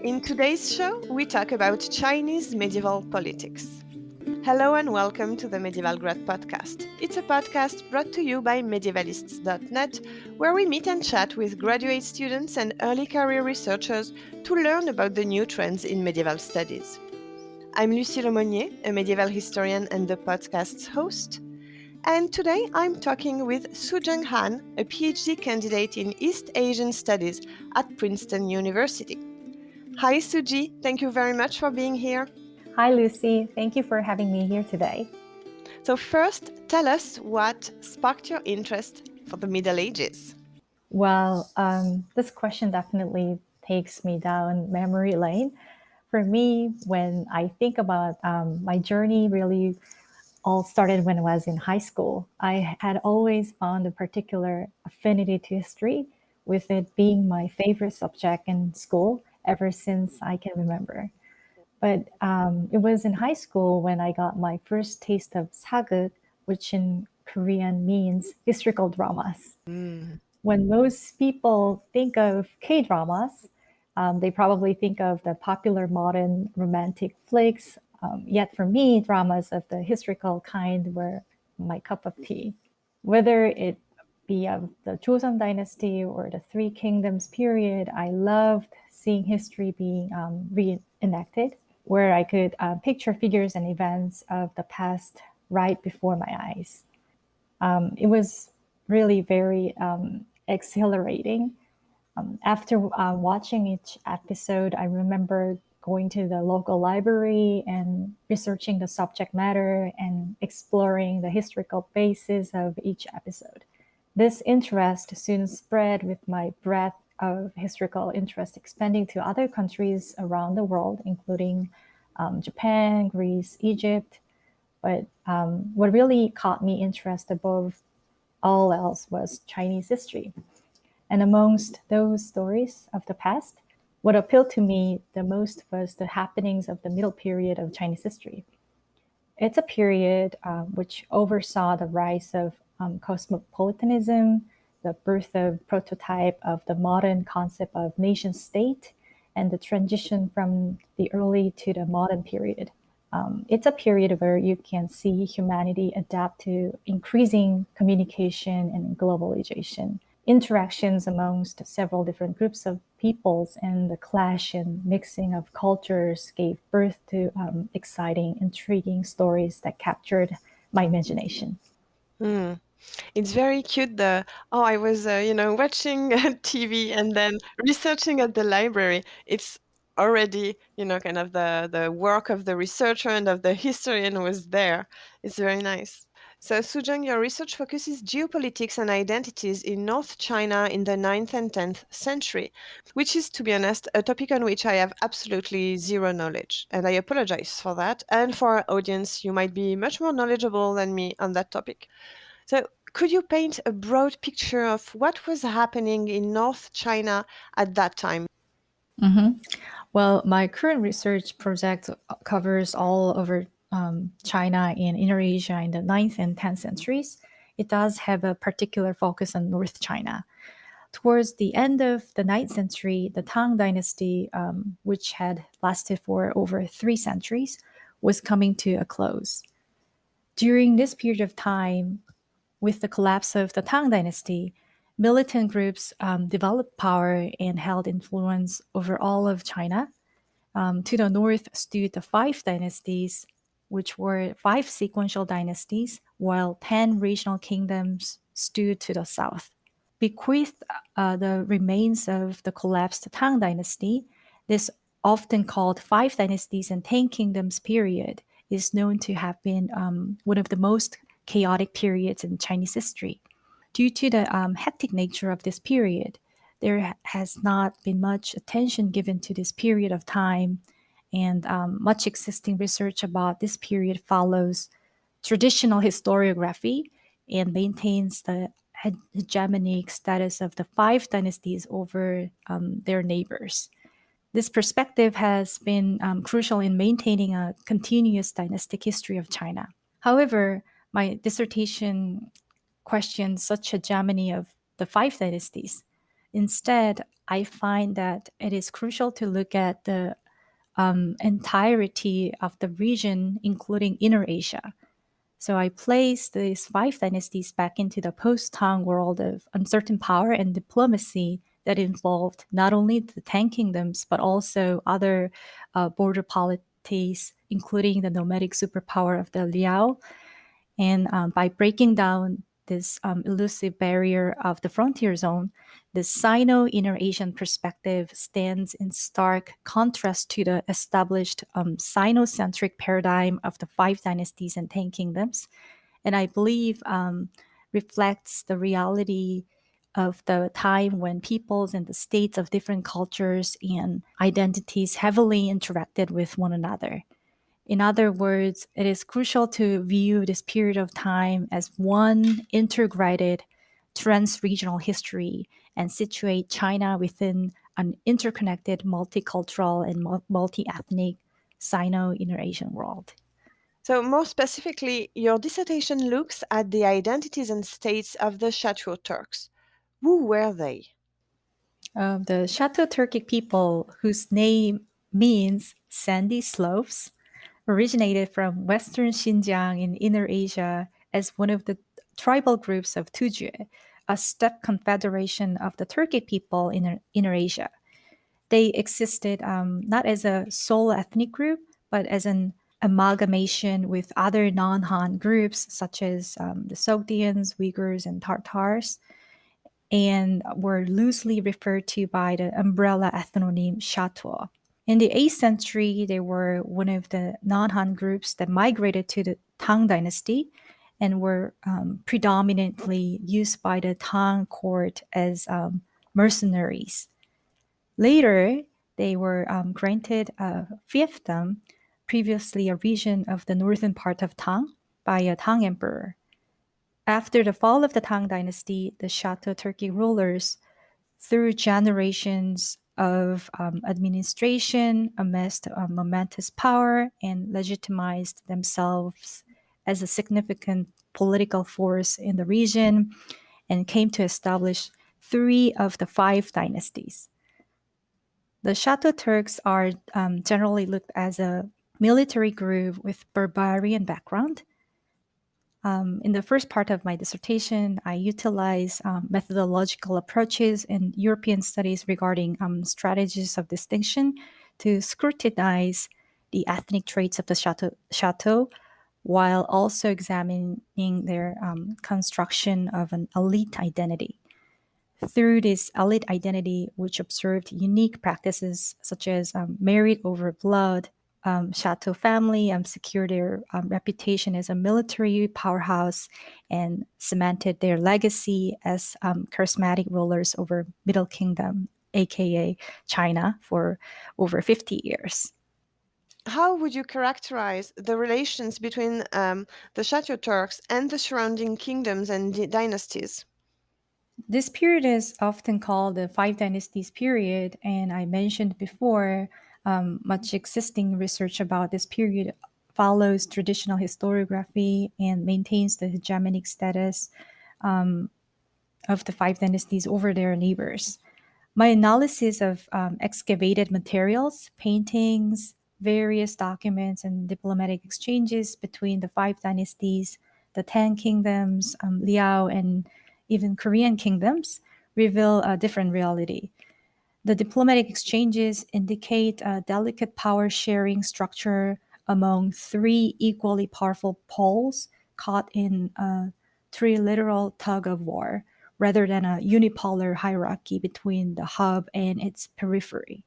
In today's show, we talk about Chinese medieval politics. Hello and welcome to the Medieval Grad Podcast. It's a podcast brought to you by medievalists.net, where we meet and chat with graduate students and early career researchers to learn about the new trends in medieval studies. I'm Lucie Laumonier, a medieval historian and the podcast's host. And today I'm talking with Soojung Han, a PhD candidate in East Asian Studies at Princeton University. Hi, Suji. Thank you very much for being here. Hi, Lucie. Thank you for having me here today. So first, tell us what sparked your interest for the Middle Ages. Well, this question definitely takes me down memory lane. For me, when I think about my journey, really all started when I was in high school. I had always found a particular affinity to history, with it being my favorite subject in school ever since I can remember. But it was in high school when I got my first taste of sageuk, which in Korean means historical dramas. When most people think of K-dramas, they probably think of the popular modern romantic flicks. Yet for me, dramas of the historical kind were my cup of tea. Whether it be of the Joseon Dynasty or the Three Kingdoms period, I loved seeing history being reenacted, where I could picture figures and events of the past right before my eyes. It was really very exhilarating. After watching each episode, I remember going to the local library and researching the subject matter and exploring the historical basis of each episode. This interest soon spread with my breadth of historical interest expanding to other countries around the world, including Japan, Greece, Egypt. But what really caught me interest above all else was Chinese history. And amongst those stories of the past, what appealed to me the most was the happenings of the middle period of Chinese history. It's a period which oversaw the rise of cosmopolitanism, the birth of prototype of the modern concept of nation state, and the transition from the early to the modern period. It's a period where you can see humanity adapt to increasing communication and globalization, interactions amongst several different groups of peoples, and the clash and mixing of cultures gave birth to exciting, intriguing stories that captured my imagination. Hmm. It's very cute. I was, watching TV and then researching at the library. It's already, kind of the work of the researcher and of the historian was there. It's very nice. So, Sujang, your research focuses geopolitics and identities in North China in the 9th and 10th century, which is, to be honest, a topic on which I have absolutely zero knowledge. And I apologize for that. And for our audience, you might be much more knowledgeable than me on that topic. So, could you paint a broad picture of what was happening in North China at that time? Mhm. Well, my current research project covers all over China and Inner Asia in the 9th and 10th centuries. It does have a particular focus on North China. Towards the end of the 9th century, the Tang Dynasty, which had lasted for over 3 centuries, was coming to a close. During this period of time, with the collapse of the Tang Dynasty, militant groups developed power and held influence over all of China. To the north stood the five dynasties, which were five sequential dynasties, while 10 regional kingdoms stood to the south. Bequeathed the remains of the collapsed Tang Dynasty, this often called Five Dynasties and Tang Kingdoms period is known to have been one of the most chaotic periods in Chinese history. Due to the hectic nature of this period, there has not been much attention given to this period of time, and much existing research about this period follows traditional historiography and maintains the hegemonic status of the five dynasties over their neighbors. This perspective has been crucial in maintaining a continuous dynastic history of China. However, my dissertation questions such hegemony of the five dynasties. Instead, I find that it is crucial to look at the entirety of the region, including Inner Asia. So I place these five dynasties back into the post-Tang world of uncertain power and diplomacy that involved not only the Tang kingdoms, but also other border polities, including the nomadic superpower of the Liao. And by breaking down this elusive barrier of the frontier zone, the Sino-Inner Asian perspective stands in stark contrast to the established Sino-centric paradigm of the five dynasties and ten kingdoms, and I believe reflects the reality of the time when peoples and the states of different cultures and identities heavily interacted with one another. In other words, it is crucial to view this period of time as one integrated trans-regional history and situate China within an interconnected multicultural and multi-ethnic Sino-Inner Asian world. So, more specifically, your dissertation looks at the identities and states of the Shatuo Turks. Who were they? The Shatuo Turkic people, whose name means sandy slopes, originated from western Xinjiang in Inner Asia as one of the tribal groups of Tujue, a steppe confederation of the Turkic people in Inner Asia. They existed not as a sole ethnic group, but as an amalgamation with other non-Han groups such as the Sogdians, Uyghurs, and Tartars, and were loosely referred to by the umbrella ethnonym Shatuo. In the 8th century, they were one of the non-Han groups that migrated to the Tang Dynasty and were predominantly used by the Tang court as mercenaries. Later, they were granted a fiefdom, previously a region of the northern part of Tang, by a Tang emperor. After the fall of the Tang Dynasty, the Shatuo Turkic rulers, through generations of administration, amassed momentous power and legitimized themselves as a significant political force in the region and came to establish three of the five dynasties. The Shatuo Turks are generally looked as a military group with barbarian background. In the first part of my dissertation, I utilize methodological approaches in European studies regarding strategies of distinction to scrutinize the ethnic traits of the chateau while also examining their construction of an elite identity. Through this elite identity, which observed unique practices such as merit over blood, Chateau family secured their reputation as a military powerhouse and cemented their legacy as charismatic rulers over Middle Kingdom, aka China, for over 50 years. How would you characterize the relations between the Shatuo Turks and the surrounding kingdoms and dynasties? This period is often called the Five Dynasties period, and I mentioned before, much existing research about this period follows traditional historiography and maintains the hegemonic status of the Five Dynasties over their neighbors. My analysis of excavated materials, paintings, various documents, and diplomatic exchanges between the five dynasties, the Tang kingdoms, Liao, and even Korean kingdoms reveal a different reality. The diplomatic exchanges indicate a delicate power sharing structure among three equally powerful poles caught in a triliteral tug of war, rather than a unipolar hierarchy between the hub and its periphery.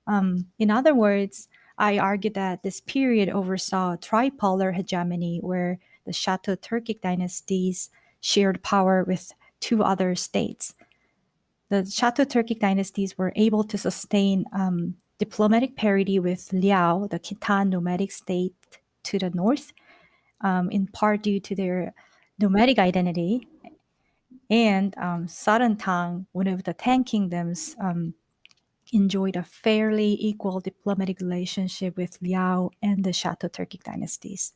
In other words, I argue that this period oversaw a tripolar hegemony where the Shatuo Turkic dynasties shared power with two other states. The Shatuo Turkic dynasties were able to sustain diplomatic parity with Liao, the Khitan nomadic state to the north, in part due to their nomadic identity, and southern Tang, one of the Tang kingdoms, enjoyed a fairly equal diplomatic relationship with Liao and the Shatuo Turkic dynasties.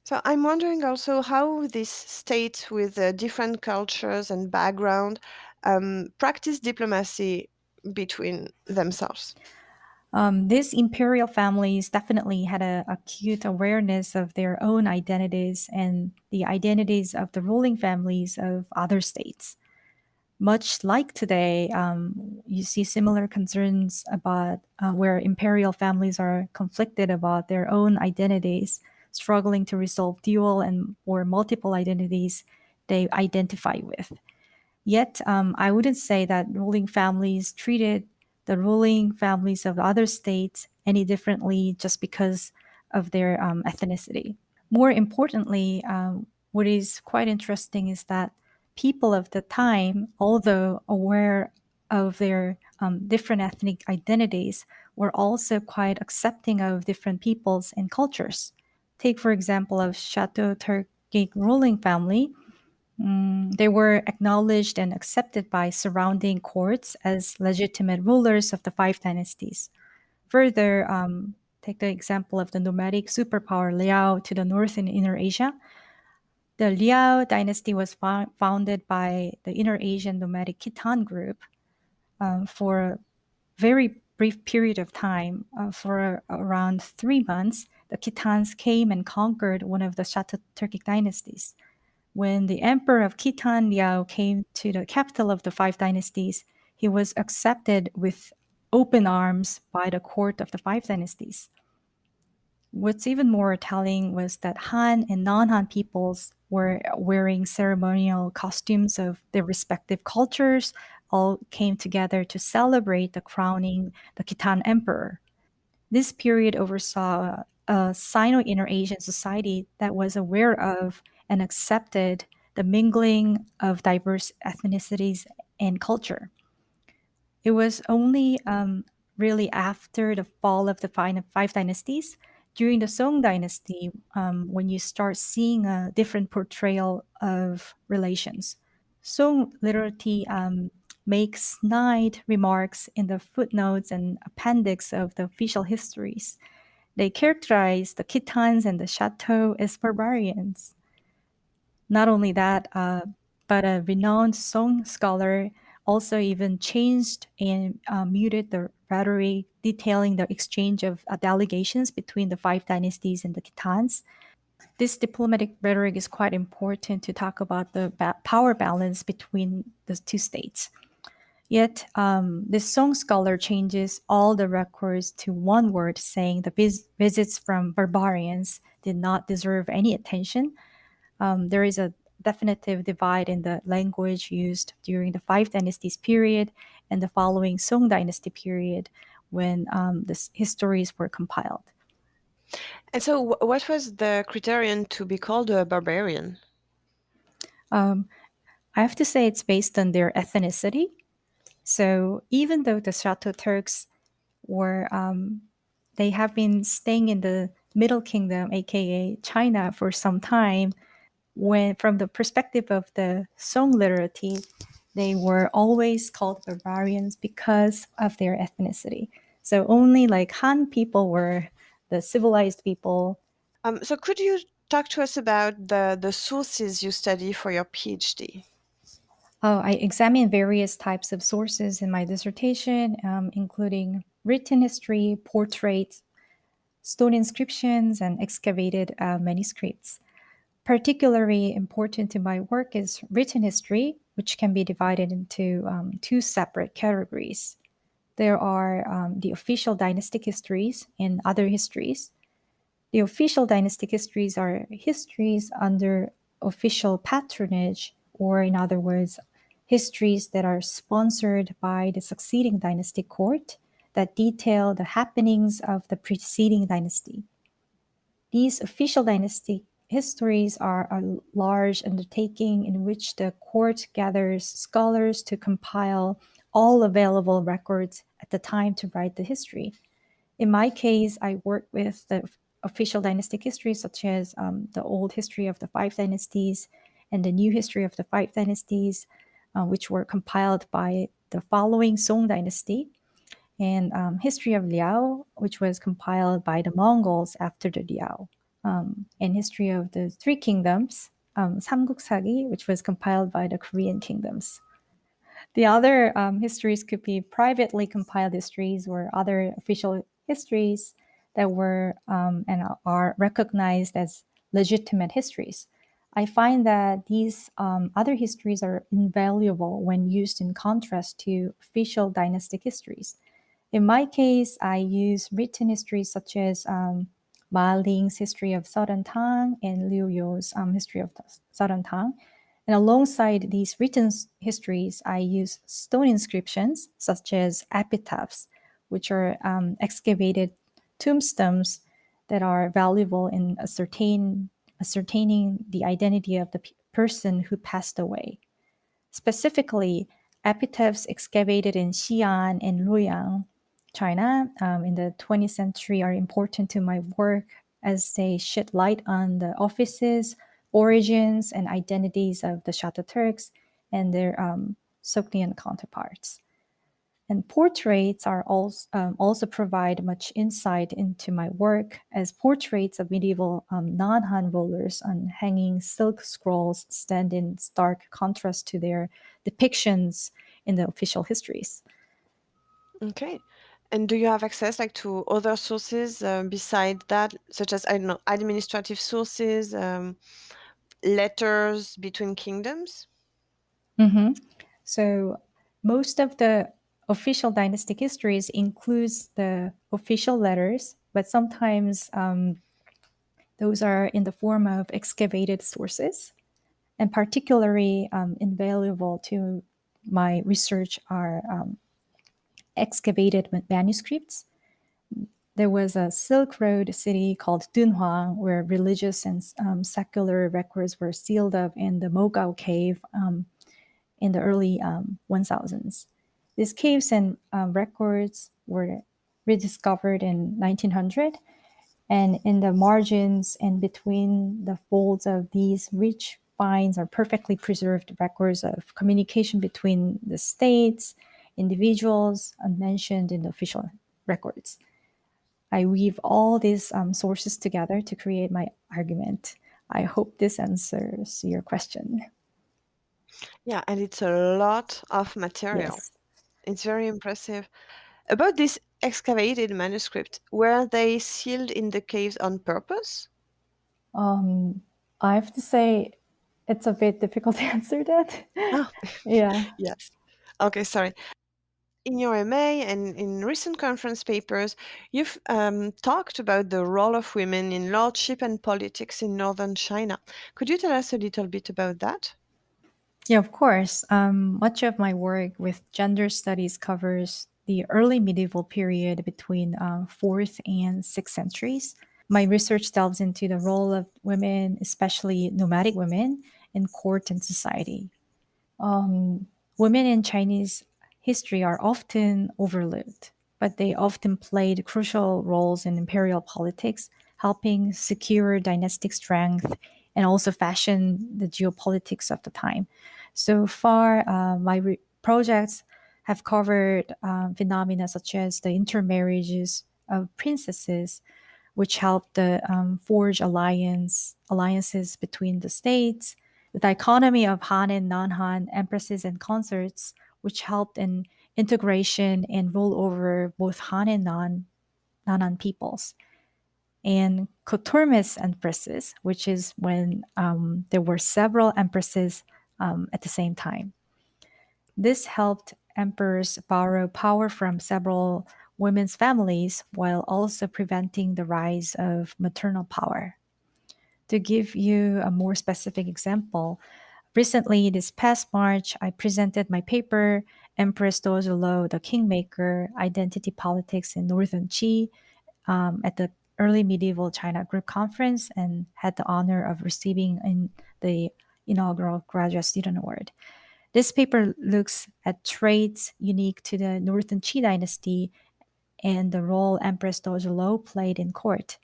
So I'm wondering also how these states with different cultures and background practice diplomacy between themselves? These imperial families definitely had a acute awareness of their own identities and the identities of the ruling families of other states. Much like today, you see similar concerns about where imperial families are conflicted about their own identities, struggling to resolve dual and or multiple identities they identify with. Yet, I wouldn't say that ruling families treated the ruling families of other states any differently just because of their ethnicity. More importantly, what is quite interesting is that people of the time, although aware of their different ethnic identities, were also quite accepting of different peoples and cultures. Take, for example, of Shatuo Turkic ruling family. They were acknowledged and accepted by surrounding courts as legitimate rulers of the five dynasties. Further, take the example of the nomadic superpower Liao to the north in Inner Asia. The Liao dynasty was founded by the Inner Asian nomadic Khitan group for a very brief period of time, for around 3 months. The Khitans came and conquered one of the Shatuo Turkic dynasties. When the emperor of Khitan Liao came to the capital of the five dynasties, he was accepted with open arms by the court of the five dynasties. What's even more telling was that Han and non-Han peoples were wearing ceremonial costumes of their respective cultures, all came together to celebrate the crowning the Khitan emperor. This period oversaw a Sino-Inner Asian society that was aware of and accepted the mingling of diverse ethnicities and culture. It was only really after the fall of the five dynasties, during the Song dynasty, when you start seeing a different portrayal of relations. Song literally makes snide remarks in the footnotes and appendix of the official histories. They characterize the Khitans and the Chateau as barbarians. Not only that, but a renowned Song scholar also even changed and muted the rhetoric detailing the exchange of delegations between the five dynasties and the Khitans. This diplomatic rhetoric is quite important to talk about the power balance between the two states. Yet, this Song scholar changes all the records to one word, saying the visits from barbarians did not deserve any attention. There is a definitive divide in the language used during the Five Dynasties period and the following Song Dynasty period when the histories were compiled. And so, what was the criterion to be called a barbarian? Um, I have to say it's based on their ethnicity. So even though the Shatuo Turks were they have been staying in the Middle Kingdom, aka China, for some time, when from the perspective of the Song literati, they were always called barbarians because of their ethnicity. So only like Han people were the civilized people. So, could you talk to us about the sources you study for your PhD? I examined various types of sources in my dissertation, including written history, portraits, stone inscriptions, and excavated manuscripts. Particularly important to my work is written history, which can be divided into two separate categories. There are the official dynastic histories and other histories. The official dynastic histories are histories under official patronage, or in other words, histories that are sponsored by the succeeding dynastic court that detail the happenings of the preceding dynasty. These official dynastic histories are a large undertaking in which the court gathers scholars to compile all available records at the time to write the history. In my case, I work with the official dynastic history, such as the old history of the five dynasties and the new history of the five dynasties, which were compiled by the following Song dynasty, and history of Liao, which was compiled by the Mongols after the Liao, and history of the three kingdoms, 삼국사기, which was compiled by the Korean kingdoms. The other histories could be privately compiled histories or other official histories that were and are recognized as legitimate histories. I find that these other histories are invaluable when used in contrast to official dynastic histories. In my case, I use written histories such as Ma Ling's History of Southern Tang and Liu You's History of Southern Tang. And alongside these written histories, I use stone inscriptions such as epitaphs, which are excavated tombstones that are valuable in ascertaining the identity of the person who passed away. Specifically, epitaphs excavated in Xi'an and Luoyang, China, in the 20th century are important to my work as they shed light on the offices, origins, and identities of the Shatuo Turks and their Sogdian counterparts. And portraits are also provide much insight into my work, as portraits of medieval non-Han rulers on hanging silk scrolls stand in stark contrast to their depictions in the official histories. Okay. And do you have access like to other sources beside that, such as, I don't know, administrative sources, letters between kingdoms? Mhm. So most of the official dynastic histories includes the official letters, but sometimes those are in the form of excavated sources. And particularly invaluable to my research are excavated manuscripts. There was a Silk Road city called Dunhuang where religious and secular records were sealed up in the Mogao cave in the early 1000s. These caves and records were rediscovered in 1900, and in the margins and between the folds of these rich finds are perfectly preserved records of communication between the states, individuals, unmentioned in the official records. I weave all these sources together to create my argument. I hope this answers your question. Yeah, and it's a lot of material. Yes. It's very impressive. About this excavated manuscript, were they sealed in the caves on purpose? Um, I have to say it's a bit difficult to answer that. Oh, Yeah. yes. Okay, sorry. In your MA and in recent conference papers, you've talked about the role of women in lordship and politics in northern China. Could you tell us a little bit about that? Yeah, of course. Much of my work with gender studies covers the early medieval period between 4th and 6th centuries. My research delves into the role of women, especially nomadic women, in court and society. Women in Chinese history are often overlooked, but they often played crucial roles in imperial politics, helping secure dynastic strength and also fashion the geopolitics of the time. So far, my projects have covered phenomena such as the intermarriages of princesses, which helped the forge alliances between the states, the dichotomy of Han and non-Han empresses and consorts, which helped in integration and rule over both Han and non-Han peoples, and coterminous empresses, which is when there were several empresses at the same time. This helped emperors borrow power from several women's families while also preventing the rise of maternal power. To give you a more specific example, recently, this past March, I presented my paper, Empress Dojolo, the Kingmaker, Identity Politics in Northern Qi, at the early medieval China group conference and had the honor of receiving in the inaugural graduate student award. This paper looks at traits unique to the Northern Qi dynasty and the role Empress Dojolo played in court.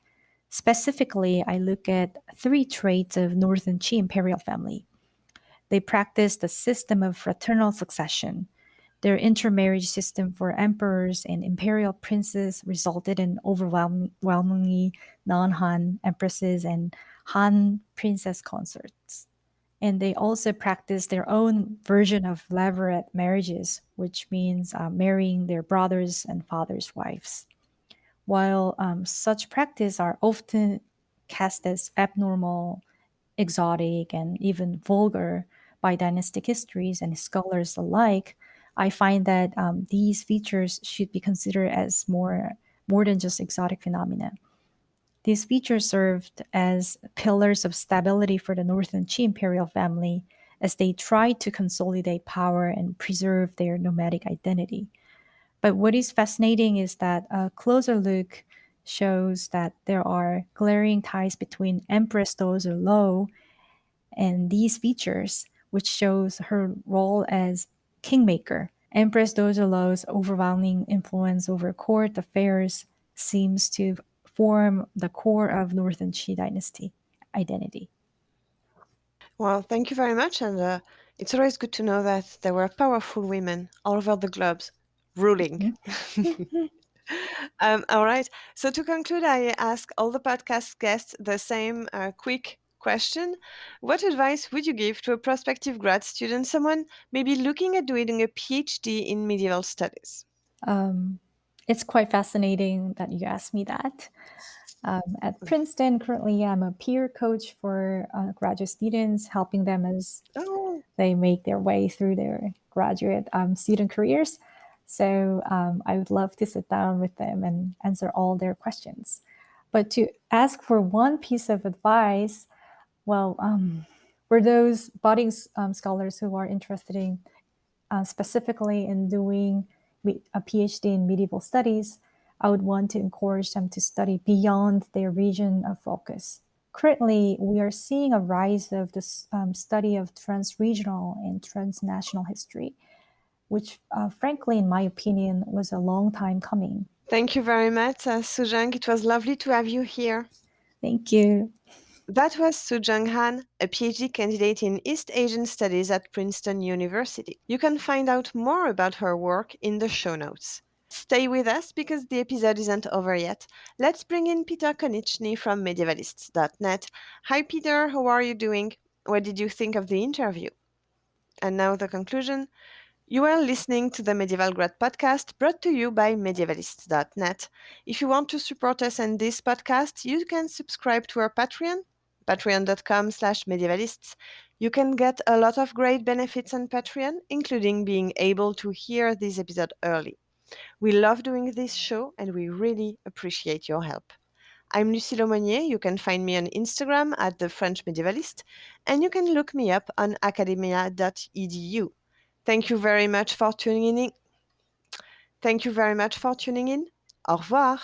Specifically, I look at three traits of Northern Qi imperial family. They practiced a system of fraternal succession. Their intermarriage system for emperors and imperial princes resulted in overwhelmingly non Han empresses and Han princess consorts. And they also practice their own version of levirate marriages, which means marrying their brothers and fathers' wives. While such practice are often cast as abnormal, exotic, and even vulgar by dynastic histories and scholars alike, I find that these features should be considered as more than just exotic phenomena. These features served as pillars of stability for the Northern Qi imperial family as they tried to consolidate power and preserve their nomadic identity. But what is fascinating is that a closer look shows that there are glaring ties between Empress Dozo Lo and these features, which shows her role as kingmaker. Empress Dozilo's overwhelming influence over court affairs seems to form the core of Northern Qi dynasty identity. Well, thank you very much. And it's always good to know that there were powerful women all over the globes ruling. Mhm. All right. So to conclude, I ask all the podcast guests the same quick question. What advice would you give to a prospective grad student, someone maybe looking at doing a PhD in medieval studies? Um, it's quite fascinating that you asked me that. At Princeton, currently, I'm a peer coach for graduate students, helping them as Oh, they make their way through their graduate student careers. So I would love to sit down with them and answer all their questions. But to ask for one piece of advice, well, for those budding scholars who are interested in specifically in doing a PhD in medieval studies, I would want to encourage them to study beyond their region of focus. Currently, we are seeing a rise of this study of transregional and transnational history, which, frankly, in my opinion, was a long time coming. thank you very much, Soojung. It was lovely to have you here. Thank you. That was Soojung Han, a PhD candidate in East Asian Studies at Princeton University. You can find out more about her work in the show notes. Stay with us because the episode isn't over yet. Let's bring in Peter Konieczny from medievalists.net. Hi, Peter, how are you doing? What did you think of the interview? And now the conclusion. You are listening to the Medieval Grad Podcast brought to you by medievalists.net. If you want to support us and this podcast, you can subscribe to our Patreon, patreon.com/medievalists. You can get a lot of great benefits on Patreon, including being able to hear this episode early. We love doing this show and we really appreciate your help. I'm Lucie Laumonier. You can find me on Instagram at The French Medievalist, and you can look me up on academia.edu. Thank you very much for tuning in. Thank you very much for tuning in. Au revoir.